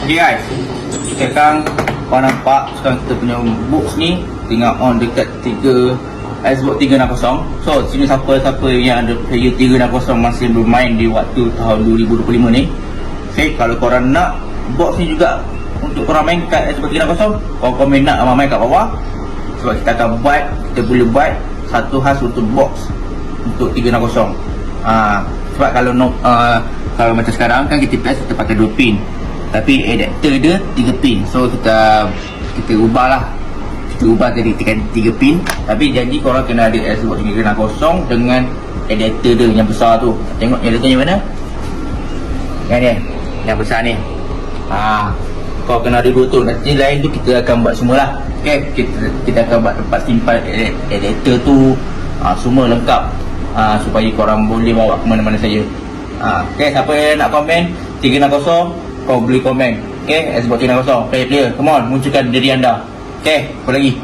Okay guys, sekarang kau nampak sekarang kita punya box ni tengah on dekat 3 Xbox 360. So sini siapa-siapa yang ada player 360 masih bermain di waktu tahun 2025 ni. Okay, kalau korang nak box ni juga untuk korang main kat Xbox 360, korang komen nak main kat bawah. Sebab kita akan buat, kita boleh buat satu khas untuk box untuk 360. Sebab kalau macam sekarang kan kita PS kita pakai 2 pin, tapi adapter dia 3 pin. So kita ubah lah, kita ubah jadi 3 pin. Tapi janji korang kena ada Xbox 360 dengan adapter dia yang besar tu. Tengok adapternya mana? Yang ni, yang besar ni. Kau kena ada 2 tu. Nanti lain tu kita akan buat semualah. Okay, kita akan buat tempat simpan adapter tu, semua lengkap, supaya korang boleh bawa ke mana-mana saja. Okay, siapa yang nak komen 360, kau boleh komen. Okay, Xbox 360 player, come on, munculkan diri anda. Okay, apa lagi?